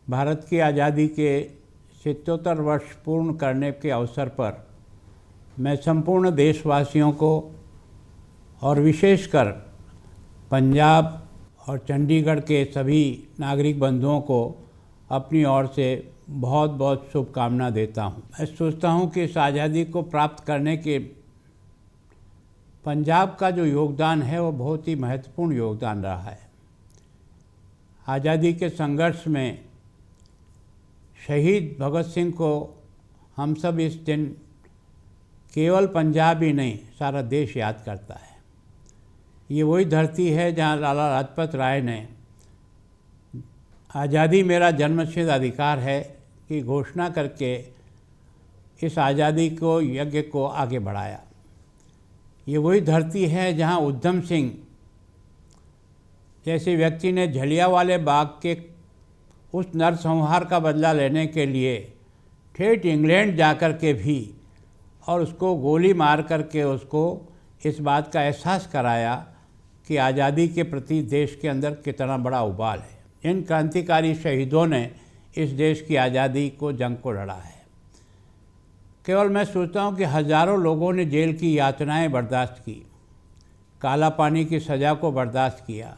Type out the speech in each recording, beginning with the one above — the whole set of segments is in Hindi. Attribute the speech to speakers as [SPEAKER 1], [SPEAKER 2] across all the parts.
[SPEAKER 1] भारत की आज़ादी के 77 वर्ष पूर्ण करने के अवसर पर मैं संपूर्ण देशवासियों को और विशेषकर पंजाब और चंडीगढ़ के सभी नागरिक बंधुओं को अपनी ओर से बहुत बहुत शुभकामना देता हूं। मैं सोचता हूं कि इस आज़ादी को प्राप्त करने के पंजाब का जो योगदान है वो बहुत ही महत्वपूर्ण योगदान रहा है। आज़ादी के संघर्ष में शहीद भगत सिंह को हम सब इस दिन केवल पंजाब ही नहीं सारा देश याद करता है। ये वही धरती है जहाँ लाला लाजपत राय ने आज़ादी मेरा जन्मसिद्ध अधिकार है की घोषणा करके इस आज़ादी को यज्ञ को आगे बढ़ाया। ये वही धरती है जहाँ उधम सिंह जैसे व्यक्ति ने जलियांवाला बाग के उस नरसंहार का बदला लेने के लिए ठेठ इंग्लैंड जाकर के भी और उसको गोली मार करके उसको इस बात का एहसास कराया कि आज़ादी के प्रति देश के अंदर कितना बड़ा उबाल है। इन क्रांतिकारी शहीदों ने इस देश की आज़ादी को जंग को लड़ा है। केवल मैं सोचता हूँ कि हज़ारों लोगों ने जेल की यातनाएं बर्दाश्त की, काला पानी की सज़ा को बर्दाश्त किया,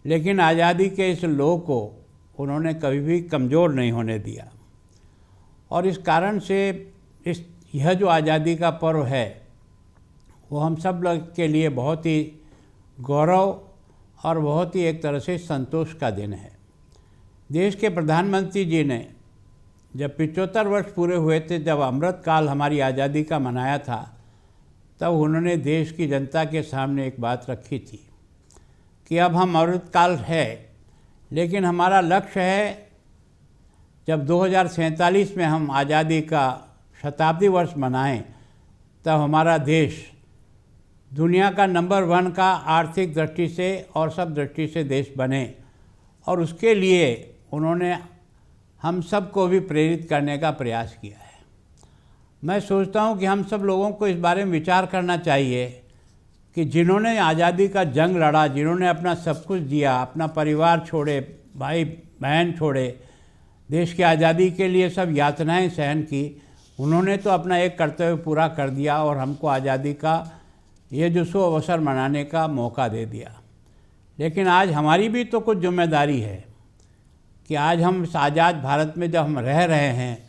[SPEAKER 1] लेकिन आज़ादी के इस लौ को उन्होंने कभी भी कमज़ोर नहीं होने दिया। और इस कारण से यह जो आज़ादी का पर्व है वो हम सब लोग के लिए बहुत ही गौरव और बहुत ही एक तरह से संतोष का दिन है। देश के प्रधानमंत्री जी ने जब 75 वर्ष पूरे हुए थे, जब अमृत काल हमारी आज़ादी का मनाया था, तब उन्होंने देश की जनता के सामने एक बात रखी थी कि अब हम अमृत काल है, लेकिन हमारा लक्ष्य है जब 2047 में हम आज़ादी का शताब्दी वर्ष मनाएं, तब हमारा देश दुनिया का नंबर 1 का आर्थिक दृष्टि से और सब दृष्टि से देश बने। और उसके लिए उन्होंने हम सब को भी प्रेरित करने का प्रयास किया है। मैं सोचता हूँ कि हम सब लोगों को इस बारे में विचार करना चाहिए कि जिन्होंने आज़ादी का जंग लड़ा, जिन्होंने अपना सब कुछ दिया, अपना परिवार छोड़े, भाई बहन छोड़े, देश की आज़ादी के लिए सब यातनाएं सहन की, उन्होंने तो अपना एक कर्तव्य पूरा कर दिया और हमको आज़ादी का ये जो शुभ अवसर मनाने का मौका दे दिया। लेकिन आज हमारी भी तो कुछ जिम्मेदारी है कि आज हम इस आज़ाद भारत में जब हम रह रहे हैं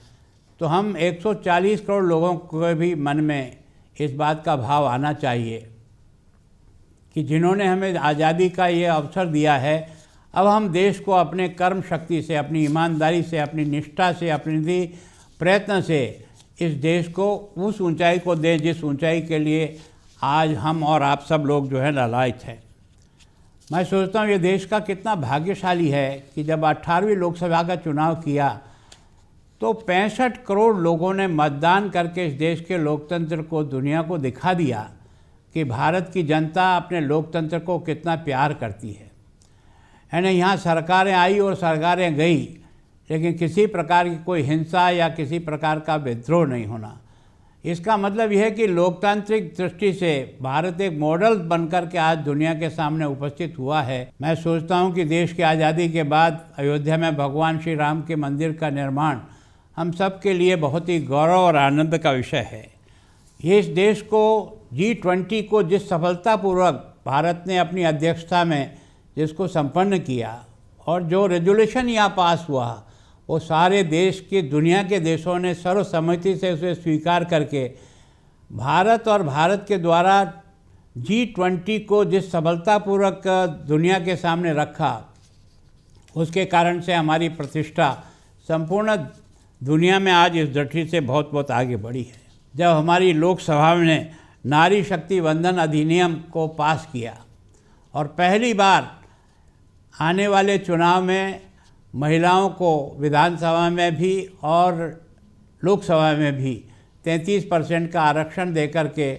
[SPEAKER 1] तो हम 140 करोड़ लोगों के भी मन में इस बात का भाव आना चाहिए कि जिन्होंने हमें आज़ादी का ये अवसर दिया है, अब हम देश को अपने कर्म शक्ति से, अपनी ईमानदारी से, अपनी निष्ठा से, अपनी प्रयत्न से इस देश को उस ऊंचाई को दें जिस ऊंचाई के लिए आज हम और आप सब लोग जो है लालायित हैं। मैं सोचता हूँ ये देश का कितना भाग्यशाली है कि जब 18वीं लोकसभा का चुनाव किया तो 65 करोड़ लोगों ने मतदान करके इस देश के लोकतंत्र को दुनिया को दिखा दिया कि भारत की जनता अपने लोकतंत्र को कितना प्यार करती है। यानी यहाँ सरकारें आई और सरकारें गई, लेकिन किसी प्रकार की कोई हिंसा या किसी प्रकार का विद्रोह नहीं होना। इसका मतलब यह है कि लोकतांत्रिक दृष्टि से भारत एक मॉडल बनकर के आज दुनिया के सामने उपस्थित हुआ है। मैं सोचता हूँ कि देश की आज़ादी के बाद अयोध्या में भगवान श्री राम के मंदिर का निर्माण हम सब के लिए बहुत ही गौरव और आनंद का विषय है। ये इस देश को G20 को जिस सफलतापूर्वक भारत ने अपनी अध्यक्षता में जिसको संपन्न किया और जो रेजोल्यूशन यहाँ पास हुआ, वो सारे देश के दुनिया के देशों ने सर्वसम्मति से उसे स्वीकार करके भारत और भारत के द्वारा G20 को जिस सफलतापूर्वक दुनिया के सामने रखा, उसके कारण से हमारी प्रतिष्ठा संपूर्ण दुनिया में आज इस दृष्टि से बहुत बहुत आगे बढ़ी है। जब हमारी लोकसभा ने नारी शक्ति वंदन अधिनियम को पास किया और पहली बार आने वाले चुनाव में महिलाओं को विधानसभा में भी और लोकसभा में भी 33% का आरक्षण देकर के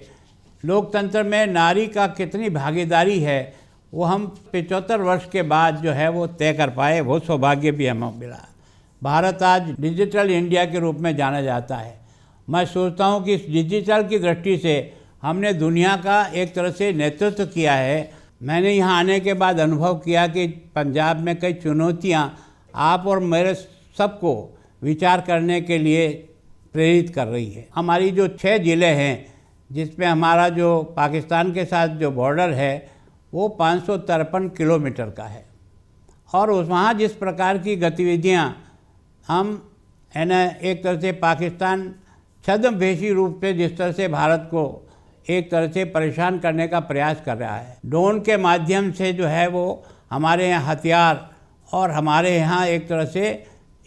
[SPEAKER 1] लोकतंत्र में नारी का कितनी भागीदारी है वो हम 75 वर्ष के बाद जो है वो तय कर पाए। वो सौभाग्य भी हमें मिला। भारत आज डिजिटल इंडिया के रूप में जाना जाता है। मैं सोचता हूँ कि इस डिजिटल की दृष्टि से हमने दुनिया का एक तरह से नेतृत्व किया है। मैंने यहाँ आने के बाद अनुभव किया कि पंजाब में कई चुनौतियाँ आप और मेरे सबको विचार करने के लिए प्रेरित कर रही है। हमारी जो 6 ज़िले हैं जिसमें हमारा जो पाकिस्तान के साथ जो बॉर्डर है वो 553 किलोमीटर का है, और वहाँ जिस प्रकार की गतिविधियाँ हम है ना, एक तरह से पाकिस्तान छद्मवेशी रूप से जिस तरह से भारत को एक तरह से परेशान करने का प्रयास कर रहा है, ड्रोन के माध्यम से जो है वो हमारे यहाँ हथियार और हमारे यहाँ एक तरह से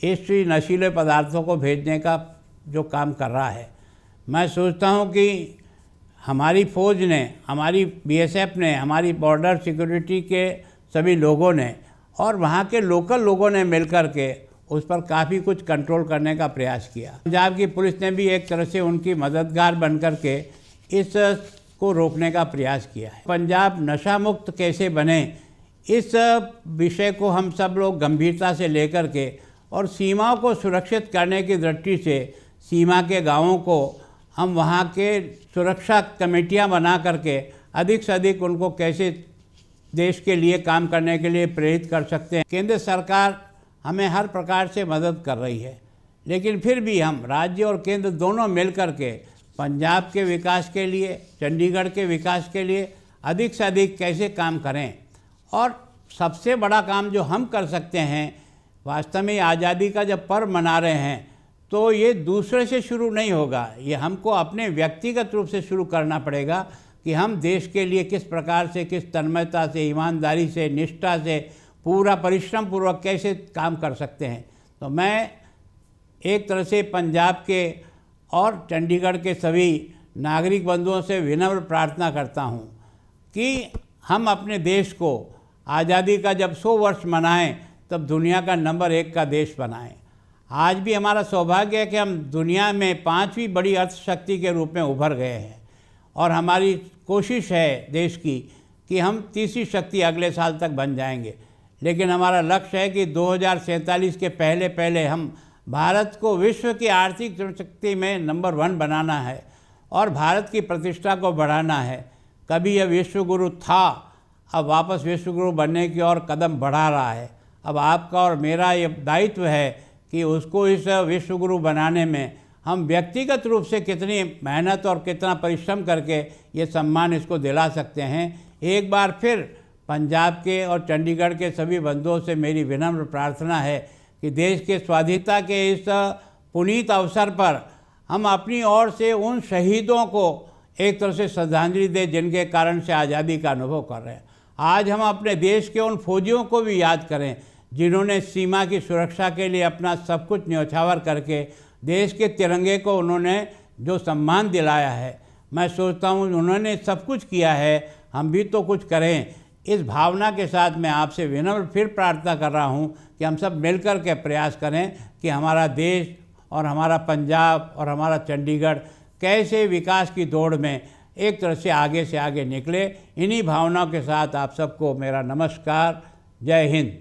[SPEAKER 1] इस नशीले पदार्थों को भेजने का जो काम कर रहा है, मैं सोचता हूँ कि हमारी फ़ौज ने, हमारी बीएसएफ ने, हमारी बॉर्डर सिक्योरिटी के सभी लोगों ने और वहाँ के लोकल लोगों ने मिलकर के उस पर काफ़ी कुछ कंट्रोल करने का प्रयास किया। पंजाब की पुलिस ने भी एक तरह से उनकी मददगार बनकर के इस को रोकने का प्रयास किया है। पंजाब नशा मुक्त कैसे बने, इस विषय को हम सब लोग गंभीरता से लेकर के और सीमाओं को सुरक्षित करने की दृष्टि से सीमा के गांवों को हम वहां के सुरक्षा कमेटियां बना करके अधिक से अधिक उनको कैसे देश के लिए काम करने के लिए प्रेरित कर सकते हैं। केंद्र सरकार हमें हर प्रकार से मदद कर रही है, लेकिन फिर भी हम राज्य और केंद्र दोनों मिल कर के पंजाब के विकास के लिए, चंडीगढ़ के विकास के लिए अधिक से अधिक कैसे काम करें। और सबसे बड़ा काम जो हम कर सकते हैं, वास्तव में आज़ादी का जब पर्व मना रहे हैं तो ये दूसरे से शुरू नहीं होगा, ये हमको अपने व्यक्तिगत रूप से शुरू करना पड़ेगा कि हम देश के लिए किस प्रकार से, किस तन्मयता से, ईमानदारी से, निष्ठा से, पूरा परिश्रम पूर्वक कैसे काम कर सकते हैं। तो मैं एक तरह से पंजाब के और चंडीगढ़ के सभी नागरिक बंधुओं से विनम्र प्रार्थना करता हूं कि हम अपने देश को आज़ादी का जब 100 वर्ष मनाएं तब दुनिया का नंबर 1 का देश बनाएं। आज भी हमारा सौभाग्य है कि हम दुनिया में 5वीं बड़ी अर्थशक्ति के रूप में उभर गए हैं, और हमारी कोशिश है देश की कि हम तीसरी शक्ति अगले साल तक बन जाएंगे। लेकिन हमारा लक्ष्य है कि 2047 के पहले पहले हम भारत को विश्व की आर्थिक शक्ति में नंबर 1 बनाना है और भारत की प्रतिष्ठा को बढ़ाना है। कभी यह विश्वगुरु था, अब वापस विश्वगुरु बनने की ओर कदम बढ़ा रहा है। अब आपका और मेरा ये दायित्व है कि उसको इस विश्वगुरु बनाने में हम व्यक्तिगत रूप से कितनी मेहनत और कितना परिश्रम करके ये सम्मान इसको दिला सकते हैं। एक बार फिर पंजाब के और चंडीगढ़ के सभी बंधुओं से मेरी विनम्र प्रार्थना है कि देश के स्वाधीनता के इस पुनीत अवसर पर हम अपनी ओर से उन शहीदों को एक तरह से श्रद्धांजलि दें जिनके कारण से आज़ादी का अनुभव कर रहे हैं। आज हम अपने देश के उन फौजियों को भी याद करें जिन्होंने सीमा की सुरक्षा के लिए अपना सब कुछ न्यौछावर करके देश के तिरंगे को उन्होंने जो सम्मान दिलाया है। मैं सोचता हूँ उन्होंने सब कुछ किया है, हम भी तो कुछ करें। इस भावना के साथ मैं आपसे विनम्र फिर प्रार्थना कर रहा हूँ कि हम सब मिलकर के प्रयास करें कि हमारा देश और हमारा पंजाब और हमारा चंडीगढ़ कैसे विकास की दौड़ में एक तरह से आगे निकले। इन्हीं भावनाओं के साथ आप सबको मेरा नमस्कार। जय हिंद।